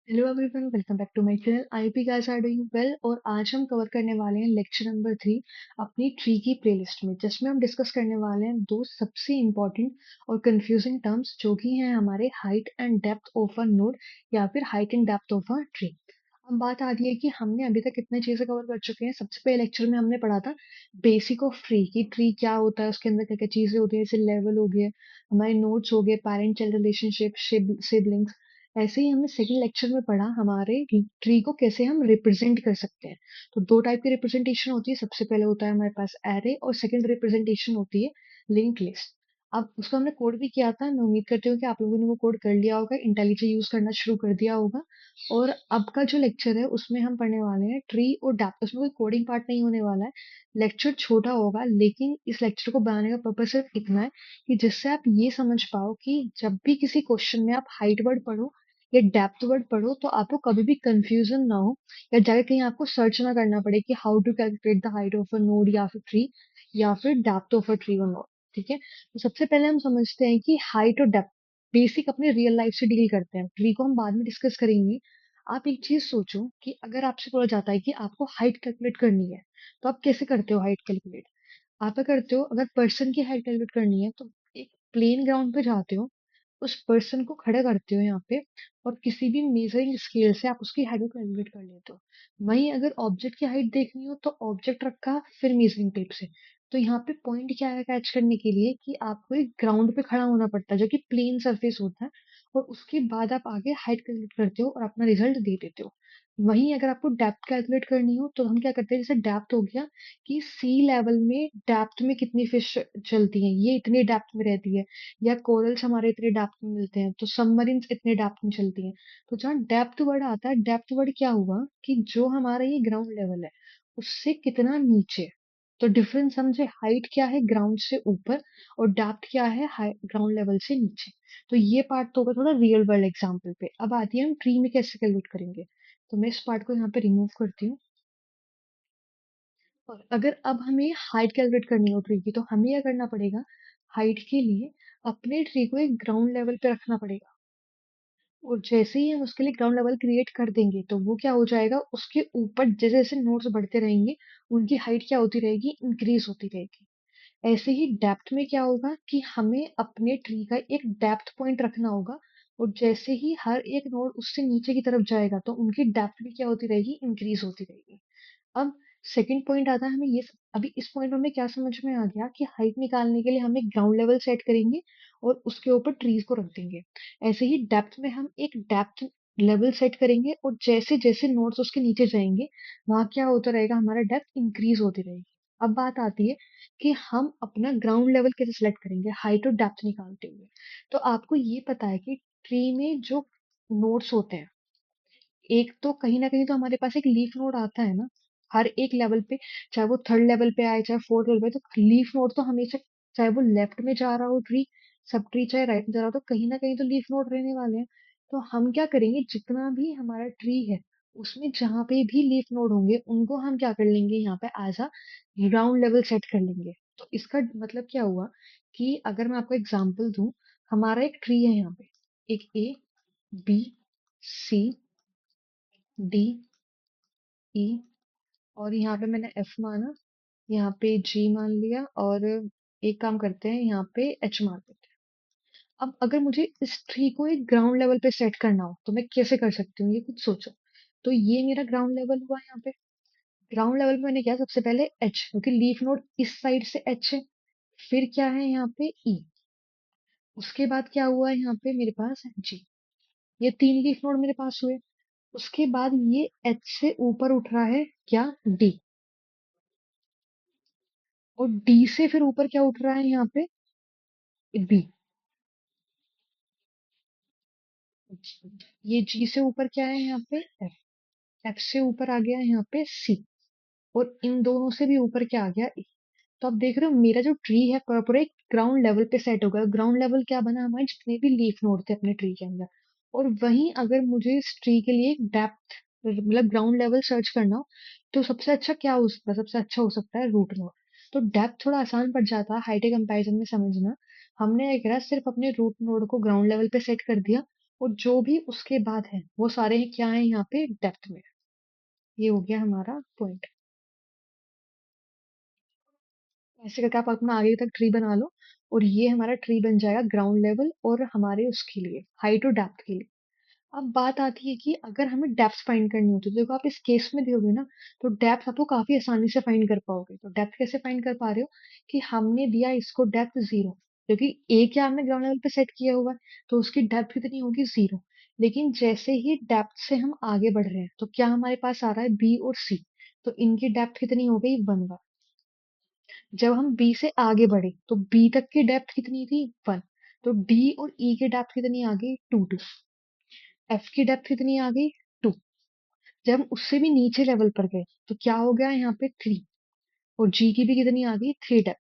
Hello everyone, welcome back to my channel. I hope you guys are doing well. और आज हम cover करने वाले हैं लेक्चर नंबर 3 अपनी ट्री की प्लेलिस्ट में, जिसमें हम डिस्कस करने वाले हैं दो सबसे इंपॉर्टेंट और कंफ्यूजिंग टर्म्स, जो कि हैं हमारे height and depth of a node या फिर height and depth of a tree. अब बात आती है कि हमने अभी तक कितने चीजें कवर कर चुके हैं। सबसे पहले लेक्चर में हमने पढ़ा था बेसिक ऑफ ट्री की ट्री क्या होता है, उसके अंदर क्या क्या चीजें होती है, जैसे लेवल हो गए, हमारे नोड्स हो गए, पेरेंट चाइल्ड रिलेशनशिप, सिबलिंग्स। ऐसे ही हमने सेकंड लेक्चर में पढ़ा हमारे ट्री को कैसे हम रिप्रेजेंट कर सकते हैं। तो दो टाइप की रिप्रेजेंटेशन होती है। सबसे पहले होता है हमारे पास एरे, और सेकंड रिप्रेजेंटेशन होती है लिंक लिस्ट। अब उसको हमने कोड भी किया था। मैं उम्मीद करती हूँ कि आप लोगों ने वो कोड कर लिया होगा, इंटेलिजेंट यूज करना शुरू कर दिया होगा। और अब का जो लेक्चर है उसमें हम पढ़ने वाले हैं ट्री और डेप्थ। उसमें कोई कोडिंग पार्ट नहीं होने वाला है। लेक्चर छोटा होगा, लेकिन इस लेक्चर को बनाने का पर्पज सिर्फ इतना है कि जिससे आप ये समझ पाओ कि जब भी किसी क्वेश्चन में आप हाइट वर्ड पढ़ो या डेप्थ वर्ड पढ़ो, तो आपको कभी भी कंफ्यूजन ना हो, या जाके कहीं आपको सर्च ना करना पड़े कि how to calculate the height of a node या फिर ट्री, या फिर डेप्थ ऑफ अ ट्री और नोड। ठीक है, तो सबसे पहले हम समझते हैं कि हाइट और डेप्थ बेसिक अपने रियल लाइफ से डील करते हैं। ट्री को हम बाद में डिस्कस करेंगे। आप एक चीज सोचो कि अगर आपसे बोला जाता है कि आपको हाइट कैलकुलेट करनी है, तो आप कैसे करते हो हाइट कैलकुलेट? आप क्या करते हो, अगर पर्सन की हाइट कैलकुलेट करनी है तो एक प्लेन ग्राउंड पे जाते हो, उस पर्सन को खड़ा करते हो यहाँ पे, और किसी भी मेजरिंग स्केल से आप उसकी हाइट को कैलकुलेट कर लेते हो। वहीं अगर ऑब्जेक्ट की हाइट देखनी हो तो ऑब्जेक्ट रखा, फिर मेजरिंग टेप से। तो यहाँ पे पॉइंट क्या है कैच करने के लिए कि आपको एक ग्राउंड पे खड़ा होना पड़ता है जो कि प्लेन सरफेस होता है, और उसके बाद आप आगे हाइट कैलकुलेट करते हो और अपना रिजल्ट दे देते हो। वहीं अगर आपको डेप्थ कैलकुलेट करनी हो तो हम क्या करते हैं, जैसे डेप्थ हो गया कि सी लेवल में डेप्थ में कितनी फिश चलती हैं, ये इतने डेप्थ में रहती है, या कोरल्स हमारे इतने डेप्थ में मिलते हैं, तो सबमरीन्स इतने डेप्थ में चलती हैं। तो जहाँ डेप्थ वर्ड आता है, डेप्थ वर्ड क्या हुआ कि जो हमारा ये ग्राउंड लेवल है उससे कितना नीचे। तो डिफरेंस समझे, हाइट क्या है ग्राउंड से ऊपर, और डेप्थ क्या है ग्राउंड लेवल से नीचे। तो ये पार्ट तो होगा थोड़ा रियल वर्ल्ड एग्जाम्पल पे। अब आती है हम ट्री में कैसे कैलकुलेट करेंगे। तो मैं इस पार्ट को यहाँ पे रिमूव करती हूँ। और अगर अब हमें हाइट कैलकुलेट करनी हो ट्री की, तो हमें क्या करना पड़ेगा, हाइट के लिए अपने ट्री को एक ग्राउंड लेवल पे रखना पड़ेगा। और जैसे ही हम उसके लिए ग्राउंड लेवल क्रिएट कर देंगे, तो वो क्या हो जाएगा, उसके ऊपर जैसे जैसे नोड्स बढ़ते रहेंगे, उनकी हाइट क्या होती रहेगी, इंक्रीज होती रहेगी। ऐसे ही डेप्थ में क्या होगा कि हमें अपने ट्री का एक डेप्थ पॉइंट रखना होगा, और जैसे ही हर एक नोड उससे नीचे की तरफ जाएगा, तो उनकी डेप्थ भी क्या होती रहेगी, इंक्रीज होती रहेगी। अब सेकंड पॉइंट आता है हमें ये अभी इस पॉइंट में हमें क्या समझ में आ गया कि हाइट निकालने के लिए हम एक ग्राउंड लेवल सेट करेंगे और उसके ऊपर ट्रीज को रख देंगे। ऐसे ही डेप्थ में हम एक डेप्थ लेवल सेट करेंगे, और जैसे जैसे नोड्स उसके नीचे जाएंगे, वहां क्या होता रहेगा, हमारा डेप्थ इंक्रीज होती रहेगी। अब बात आती है कि हम अपना ग्राउंड लेवल कैसे सेलेक्ट करेंगे हाइट और डेप्थ निकालते हुए। तो आपको ये पता है कि ट्री में जो नोड्स होते हैं, एक तो कहीं ना कहीं तो हमारे पास एक लीफ नोड आता है ना, हर एक लेवल पे, चाहे वो थर्ड लेवल पे आए चाहे फोर्थ लेवल पे, तो लीफ नोड तो हमेशा, चाहे वो लेफ्ट में जा रहा हो ट्री, सब ट्री चाहे राइट में जा रहा हो, तो कहीं ना कहीं तो लीफ नोड रहने वाले हैं। तो हम क्या करेंगे, जितना भी हमारा ट्री है उसमें जहां पे भी लीफ नोड होंगे, उनको हम क्या कर लेंगे, यहाँ पे as a ground level set कर लेंगे। तो इसका मतलब क्या हुआ कि अगर मैं आपको एग्जांपल दूं, हमारा एक ट्री है यहाँ पे, एक ए, बी, सी, डी, ई, और यहाँ पे मैंने एफ माना, यहाँ पे जी मान लिया, और एक काम करते हैं, यहाँ पे एच मान लेते हैं। अब अगर मुझे इस ट्री को एक ग्राउंड लेवल पे सेट करना हो, तो मैं कैसे कर सकती हूँ, ये कुछ सोचो। तो ये मेरा ग्राउंड लेवल हुआ यहाँ पे। ग्राउंड लेवल में मैंने किया, सबसे पहले एच, क्योंकि लीफ नोड इस साइड से एच है। फिर क्या है यहाँ पे ई, उसके बाद क्या हुआ है यहाँ पे मेरे पास जी। ये तीन लीफ नोड मेरे पास हुए। उसके बाद ये एच से ऊपर उठ रहा है क्या, डी। और डी से फिर ऊपर क्या उठ रहा है यहाँ पे, बी। ये जी से ऊपर क्या है यहाँ पे, एफ। एफ से ऊपर आ गया यहाँ पे सी, और इन दोनों से भी ऊपर क्या आ गया, ई। तो आप देख रहे हो मेरा जो ट्री है पूरा एक ग्राउंड लेवल पे सेट हो गया। ग्राउंड लेवल क्या बना, हमारे जितने भी लीफ नोड थे अपने ट्री के अंदर। और वहीं अगर मुझे इस ट्री के लिए डेप्थ, मतलब ग्राउंड लेवल सर्च करना हो, तो सबसे अच्छा क्या हो सकता है, सबसे अच्छा हो सकता है रूट नोड। तो डेप्थ थोड़ा आसान पड़ जाता है हाइट के कंपैरिजन में समझना। हमने क्या करा, सिर्फ अपने रूट नोड को ग्राउंड लेवल पे सेट कर दिया, और जो भी उसके बाद है वो सारे क्या है यहाँ पे डेप्थ में। ये हो गया हमारा पॉइंट। ऐसे करके आप अपना आगे तक ट्री बना लो और ये हमारा ट्री बन जाएगा ग्राउंड लेवल और हमारे उसके लिए हाइट और डेप्थ के लिए। अब बात आती है कि अगर हमें डेप्थ फाइंड करनी होती है तो देखो आप इस केस में देखोगे ना, तो डेप्थ आपको काफी आसानी से फाइंड कर पाओगे। तो डेप्थ कैसे फाइंड कर पा रहे हो कि हमने दिया इसको डेप्थ 0, क्योंकि ए क्या हमने ग्राउंड लेवल पे सेट किया हुआ है, तो उसकी डेप्थ कितनी होगी 0। लेकिन जैसे ही डेप्थ से हम आगे बढ़ रहे हैं तो क्या हमारे पास आ रहा है बी और सी, तो इनकी डेप्थ कितनी हो गई 1 1। जब हम बी से आगे बढ़े तो बी तक की डेप्थ कितनी थी 1, तो डी और ई की डेप्थ कितनी आ गई 2 2। एफ की डेप्थ कितनी आ गई 2। जब हम उससे भी नीचे लेवल पर गए तो क्या हो गया यहाँ पे 3, और जी की भी कितनी आ गई 3 डेप्थ।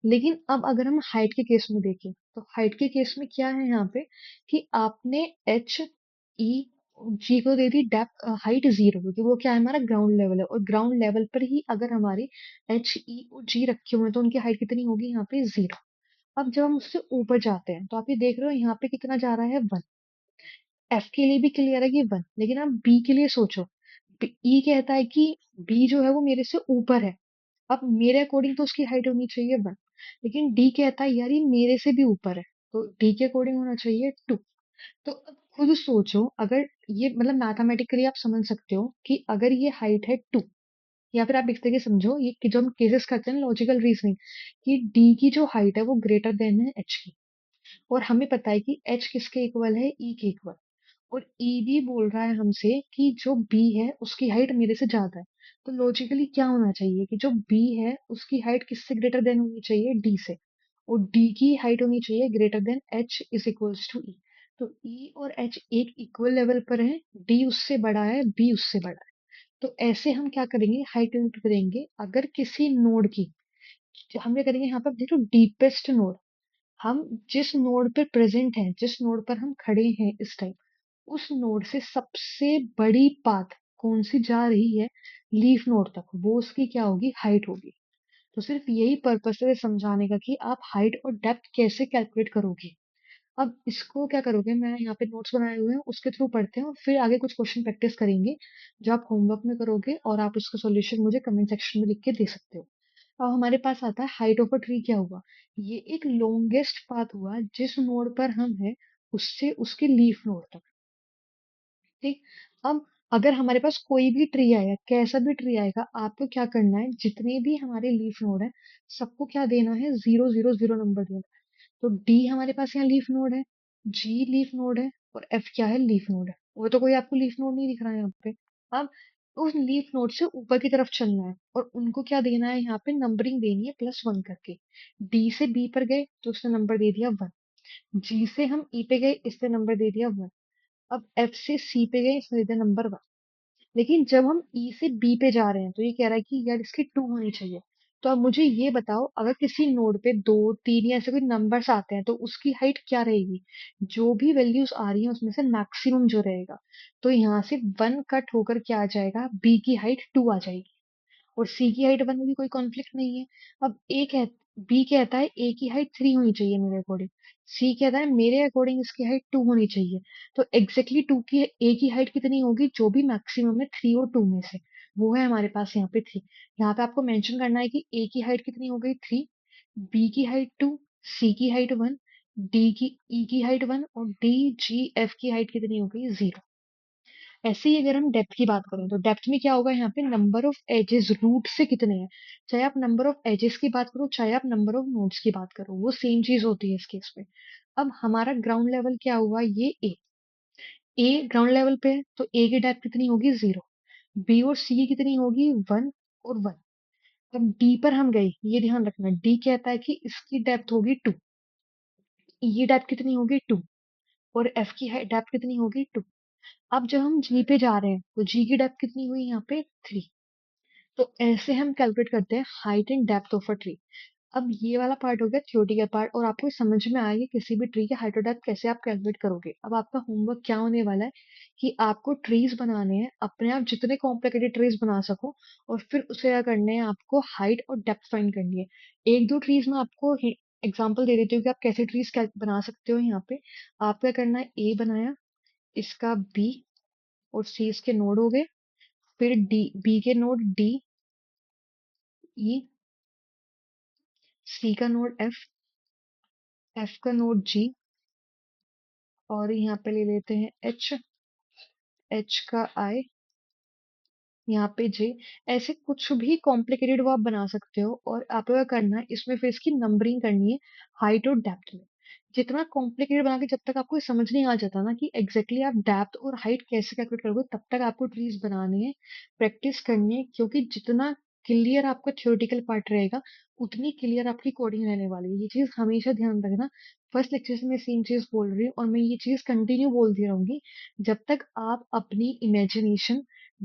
लेकिन अब अगर हम हाइट के केस में देखें तो हाइट के केस में क्या है यहाँ पे कि आपने एच ई जी को दे दी डेप्थ हाइट 0, क्योंकि वो क्या है हमारा ग्राउंड लेवल है, और ग्राउंड लेवल पर ही अगर हमारे एच ई और जी रखे हुए हैं तो उनकी हाइट कितनी होगी यहाँ पे 0। अब जब हम उससे ऊपर जाते हैं तो आप ये देख रहे हो यहाँ पे कितना जा रहा है 1। एफ के लिए भी क्लियर है कि 1, लेकिन आप बी के लिए सोचो। ई कहता है कि बी जो है वो मेरे से ऊपर है, अब मेरे अकॉर्डिंग तो उसकी हाइट होनी चाहिए 1। लेकिन डी कहता है यार ये मेरे से भी ऊपर है, तो डी के अकॉर्डिंग होना चाहिए 2। तो अब खुद सोचो, अगर ये मतलब मैथमेटिकली आप समझ सकते हो कि अगर ये हाइट है 2, या फिर आप इस तरीके समझो ये कि जो हम केसेस करते हैं लॉजिकल रीजनिंग, कि डी की जो हाइट है वो ग्रेटर देन है एच की, और हमें पता है कि एच किसके इक्वल है ई के इक्वल, और ई भी बोल रहा है हमसे कि जो बी है उसकी हाइट मेरे से ज्यादा है। तो लॉजिकली क्या होना चाहिए कि जो बी है उसकी हाइट किससे ग्रेटर देन होनी चाहिए डी से, और डी की हाइट होनी चाहिए greater than H is equals to E. तो ई और एच एक इक्वल लेवल पर है, डी उससे बड़ा है, बी उससे बड़ा है। तो ऐसे हम क्या करेंगे हाइट इंटू करेंगे अगर किसी नोड की, हम क्या करेंगे यहाँ पर देखो डीपेस्ट नोड, हम जिस नोड पे प्रेजेंट हैं, जिस नोड पर हम खड़े हैं इस टाइम, उस नोड से सबसे बड़ी पाथ कौन सी जा रही है लीफ नोड तक, वो उसकी क्या होगी हाइट होगी। तो सिर्फ यही पर्पस है समझाने का कि आप हाइट और डेप्थ कैसे कैलकुलेट करोगे। अब इसको क्या करोगे, मैं यहाँ पे नोट्स बनाए हुए हैं उसके थ्रू पढ़ते हैं और फिर आगे कुछ क्वेश्चन प्रैक्टिस करेंगे जो आप होमवर्क में करोगे, और आप उसका सॉल्यूशन मुझे कमेंट सेक्शन में लिख के दे सकते हो। अब हमारे पास आता है हाइट ऑफ अ ट्री क्या हुआ, ये एक लॉन्गेस्ट पाथ हुआ जिस नोड पर हम हैं उससे उसके लीफ नोड तक। ठीक। अब अगर हमारे पास कोई भी ट्री आएगा, कैसा भी ट्री आएगा, आपको क्या करना है जितने भी हमारे लीफ नोड है सबको क्या देना है 0 0 0 नंबर देना है। तो डी हमारे पास यहाँ लीफ नोड है, जी लीफ नोड है, और एफ क्या है लीफ नोड है। वो तो कोई आपको लीफ नोड नहीं दिख रहा है यहाँ पे। अब उस लीफ नोड से ऊपर की तरफ चलना है और उनको क्या देना है यहाँ पे नंबरिंग देनी है +1 करके। डी से बी पर गए तो उसने नंबर दे दिया 1, जी से हम ई पे गए इसने नंबर दे दिया 1, अब एफ से सी पे गए इसने दे दिया नंबर 1। लेकिन जब हम ई से बी पे जा रहे हैं तो ये कह रहा है कि यार इसकी 2 होनी चाहिए। तो अब मुझे ये बताओ अगर किसी नोड पे 2 3 या ऐसे कोई नंबर्स आते हैं तो उसकी हाइट क्या रहेगी, जो भी वैल्यूज आ रही है उसमें से मैक्सिमम जो रहेगा, तो यहाँ से 1 कट होकर क्या आ जाएगा बी की हाइट 2 आ जाएगी, और सी की हाइट 1 में भी कोई कॉन्फ्लिक्ट नहीं है। अब ए कह बी कहता है ए की हाइट 3 होनी चाहिए मेरे अकॉर्डिंग, सी कहता है मेरे अकॉर्डिंग इसकी हाइट 2 होनी चाहिए। तो एग्जैक्टली 2 की ए की हाइट कितनी होगी, जो भी मैक्सिमम है 3 और 2 में से, वो है हमारे पास यहाँ पे 3। यहाँ पे आपको मेंशन करना है कि ए की हाइट कितनी हो गई 3, बी की हाइट 2, सी की हाइट 1, डी की ई की हाइट 1, और डी जी एफ की हाइट कितनी हो गई 0। ऐसे ही अगर हम डेप्थ की बात करें तो डेप्थ में क्या होगा यहाँ पे नंबर ऑफ एजेस रूट से कितने हैं। चाहे आप नंबर ऑफ एजेस की बात करो चाहे आप नंबर ऑफ नोड्स की बात करो वो सेम चीज होती है इस केस में। अब हमारा ग्राउंड लेवल क्या हुआ, ये ए ग्राउंड लेवल पे है तो ए की डेप्थ कितनी होगी 0, बी और सी की कितनी होगी 1 और 1। अब डी पर हम गए, ये ध्यान रखना डी कहता है कि इसकी डेप्थ होगी 2, ये डेप्थ कितनी होगी 2, और एफ की डेप्थ कितनी होगी 2। अब जब हम जी पे जा रहे हैं तो जी की डेप्थ कितनी हुई यहाँ पे 3। तो ऐसे हम कैलकुलेट करते हैं height and depth of a tree. अब ये वाला पार्ट हो गया थ्योरेटिकल पार्ट, और आपको समझ में आएगी किसी भी ट्री के हाइट और डेप्थ कैसे आप कैलकुलेट करोगे। अब आपका होमवर्क क्या होने वाला है कि आपको ट्रीज बनाने हैं, अपने आप जितने कॉम्प्लिकेटेड ट्रीज बना सको, और फिर उसे क्या करना है आपको हाइट और डेप्थ फाइंड करनी है। एक दो ट्रीज में आपको एग्जाम्पल दे देती हूँ कि आप कैसे ट्रीज बना सकते हो। यहाँ पे आप क्या करना है, ए बनाया, इसका बी और सी इसके नोड हो गए। फिर डी, बी के नोड डी, ई, सी का नोड एफ, एफ का नोड जी, और यहाँ पे ले लेते हैं एच, एच का आई, यहाँ पे जे। ऐसे कुछ भी कॉम्प्लिकेटेड वो आप बना सकते हो, और आपको क्या करना है इसमें, फिर इसकी नंबरिंग करनी है हाइट और डेप्थ में। जितना कॉम्प्लिकेटेड बना के जब तक आपको ये समझ नहीं आ जाता ना कि एग्जैक्टली आप डेप्थ और हाइट कैसे कैलकुलेट करोगे, तब तक आपको ट्रीज बनानी है, प्रैक्टिस करनी है। क्योंकि जितना क्लियर आपका थ्योरेटिकल पार्ट रहेगा, उतनी क्लियर आपकी कोडिंग रहने वाली है। ये चीज हमेशा ध्यान रखना। फर्स्ट लेक्चर से मैं सेम चीज बोल रही हूँ, और मैं ये चीज कंटिन्यू बोलती रहूंगी जब तक आप अपनी इमेजिनेशन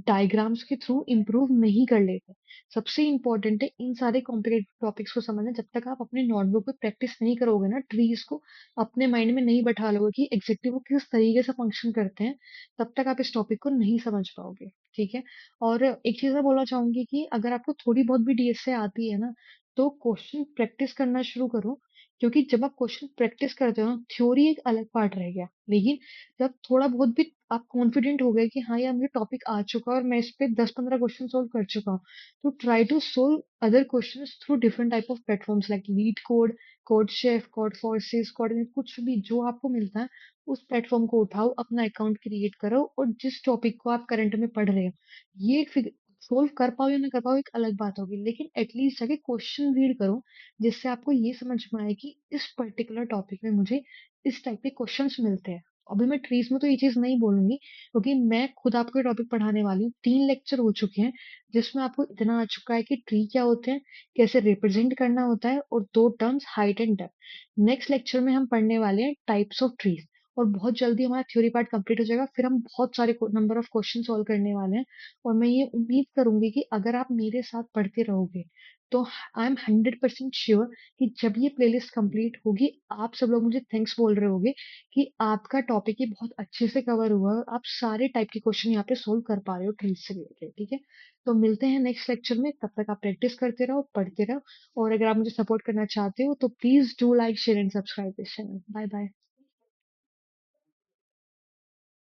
डायग्राम्स के थ्रू इम्प्रूव नहीं कर लेते। सबसे इंपॉर्टेंट है इन सारे कॉम्प्लिकेटेड टॉपिक्स को समझना। जब तक आप अपने नोटबुक पे प्रैक्टिस नहीं करोगे ना, ट्रीज को अपने माइंड में नहीं बैठा लोगे कि एग्जैक्टली वो किस तरीके से फंक्शन करते हैं, तब तक आप इस टॉपिक को नहीं समझ पाओगे। ठीक है। और एक चीज मैं बोलना चाहूंगी कि अगर आपको थोड़ी बहुत भी डीएसए आती है ना, तो क्वेश्चन प्रैक्टिस करना शुरू करो। क्योंकि जब आप क्वेश्चन प्रैक्टिस करते हो ना, थ्योरी एक अलग पार्ट रह गया, लेकिन जब थोड़ा बहुत भी आप कॉन्फिडेंट हो गए कि हाँ यार मुझे टॉपिक आ चुका है और मैं इस पे 10-15 क्वेश्चन सोल्व कर चुका हूँ, तो try to solve other questions through different type of platforms like LeetCode, CodeChef, Codeforces, coordinate, कुछ भी जो आपको मिलता है उस प्लेटफॉर्म को उठाओ, अपना अकाउंट क्रिएट करो, और जिस टॉपिक को आप करंट में पढ़ रहे हो, ये सोल्व कर पाओ या ना कर पाओ एक अलग बात होगी, लेकिन एटलीस्ट जाके क्वेश्चन रीड करो, जिससे आपको ये समझ में आए कि इस पर्टिकुलर टॉपिक में मुझे इस टाइप के क्वेश्चंस मिलते हैं। अभी मैं ट्रीज में तो ये चीज नहीं बोलूंगी, क्योंकि मैं खुद आपको ये टॉपिक पढ़ाने वाली हूँ। 3 लेक्चर हो चुके हैं जिसमें आपको इतना आ चुका है कि ट्री क्या होते हैं, कैसे रिप्रेजेंट करना होता है, और 2 terms height and depth. Next lecture में हम पढ़ने वाले हैं टाइप्स ऑफ ट्रीज, और बहुत जल्दी हमारा थ्योरी पार्ट कंप्लीट हो जाएगा। फिर हम बहुत सारे नंबर ऑफ क्वेश्चन सॉल्व करने वाले हैं, और मैं ये उम्मीद करूंगी कि अगर आप मेरे साथ पढ़ते रहोगे, तो आई एम 100% श्योर कि जब ये प्लेलिस्ट कंप्लीट होगी, आप सब लोग मुझे थैंक्स बोल रहे होगे कि आपका टॉपिक ये बहुत अच्छे से कवर हुआ है, और आप सारे टाइप के क्वेश्चन यहाँ पे सोल्व कर पा रहे हो ट्रीज से रिलेटेड। ठीक है। तो मिलते हैं नेक्स्ट लेक्चर में, तब तक आप प्रैक्टिस करते रहो, पढ़ते रहो, और अगर आप मुझे सपोर्ट करना चाहते हो तो please do like share and subscribe this channel. Bye bye.